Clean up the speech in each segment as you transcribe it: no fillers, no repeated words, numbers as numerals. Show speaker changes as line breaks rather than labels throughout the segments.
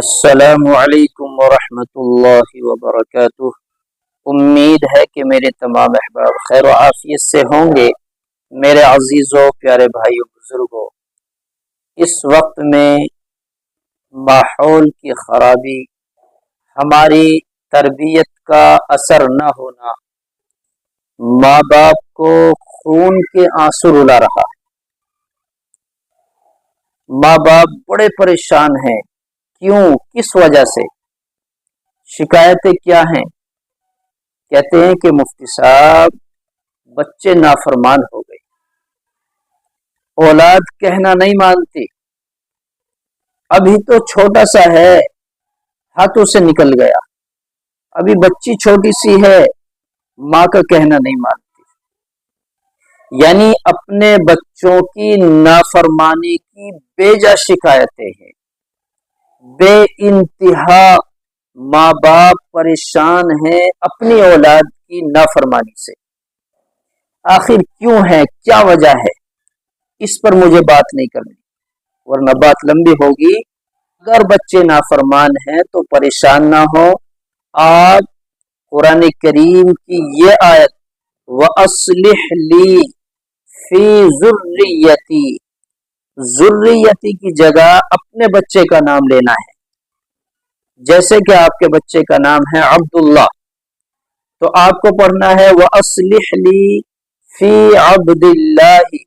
السلام علیکم ورحمۃ اللہ وبرکاتہ۔ امید ہے کہ میرے تمام احباب خیر و عافیت سے ہوں گے۔ میرے عزیزوں، پیارے بھائیوں، بزرگوں، اس وقت میں ماحول کی خرابی، ہماری تربیت کا اثر نہ ہونا، ماں باپ کو خون کے آنسو رلا رہا ہے۔ ماں باپ بڑے پریشان ہیں۔ کیوں؟ کس وجہ سے؟ شکایتیں کیا ہیں؟ کہتے ہیں کہ مفتی صاحب بچے نافرمان ہو گئے، اولاد کہنا نہیں مانتی، ابھی تو چھوٹا سا ہے، ہاتھوں سے نکل گیا، ابھی بچی چھوٹی سی ہے، ماں کا کہنا نہیں مانتی۔ یعنی اپنے بچوں کی نافرمانی کی بیجا شکایتیں ہیں۔ بے انتہا ماں باپ پریشان ہیں اپنی اولاد کی نافرمانی سے۔ آخر کیوں ہے؟ کیا وجہ ہے؟ اس پر مجھے بات نہیں کرنی، ورنہ بات لمبی ہوگی۔ اگر بچے نافرمان ہیں تو پریشان نہ ہو۔ آپ قرآن کریم کی یہ آیت وَأَصْلِحْ لِي فِي ذُرِّيَّتِي، ذریتی کی جگہ اپنے بچے کا نام لینا ہے۔ جیسے کہ آپ کے بچے کا نام ہے عبداللہ، تو آپ کو پڑھنا ہے وَأَصْلِحْ لِي فِي عَبْدِ اللَّهِ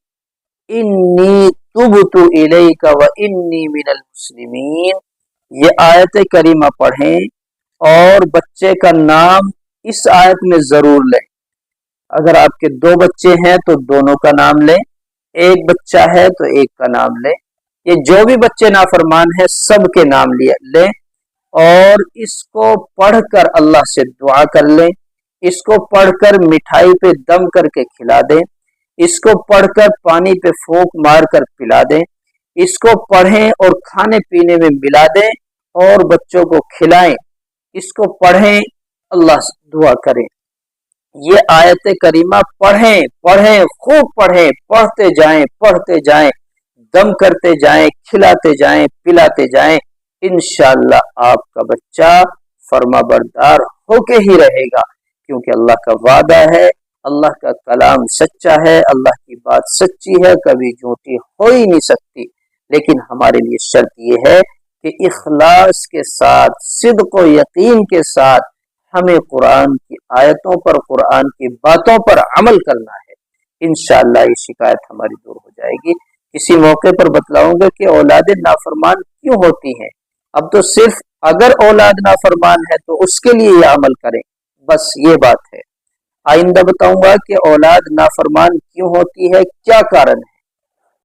إِنِّي تُبْتُ إِلَيْكَ وَإِنِّي مِنَ الْمُسْلِمِينَ۔ یہ آیت کریمہ پڑھیں اور بچے کا نام اس آیت میں ضرور لیں۔ اگر آپ کے دو بچے ہیں تو دونوں کا نام لیں، ایک بچہ ہے تو ایک کا نام لیں۔ یہ جو بھی بچے نافرمان ہیں سب کے نام لیں اور اس کو پڑھ کر اللہ سے دعا کر لیں، اس کو پڑھ کر مٹھائی پہ دم کر کے کھلا دیں، اس کو پڑھ کر پانی پہ پھونک مار کر پلا دیں، اس کو پڑھیں اور کھانے پینے میں ملا دیں اور بچوں کو کھلائیں، اس کو پڑھیں، اللہ سے دعا کریں۔ یہ آیت کریمہ پڑھیں، خوب پڑھیں، پڑھتے جائیں، دم کرتے جائیں، کھلاتے جائیں، پلاتے جائیں۔ انشاءاللہ آپ کا بچہ فرما بردار ہو کے ہی رہے گا، کیونکہ اللہ کا وعدہ ہے، اللہ کا کلام سچا ہے، اللہ کی بات سچی ہے، کبھی جھوٹی ہو ہی نہیں سکتی۔ لیکن ہمارے لیے شرط یہ ہے کہ اخلاص کے ساتھ، صدق و یقین کے ساتھ ہمیں قرآن کی آیتوں پر، قرآن کی باتوں پر عمل کرنا ہے۔ انشاءاللہ یہ شکایت ہماری دور ہو جائے گی۔ کسی موقع پر بتلاؤں گا کہ اولاد نافرمان کیوں ہوتی ہیں۔ اب تو صرف اگر اولاد نافرمان ہے تو اس کے لیے یہ عمل کریں، بس یہ بات ہے۔ آئندہ بتاؤں گا کہ اولاد نافرمان کیوں ہوتی ہے، کیا کارن ہے۔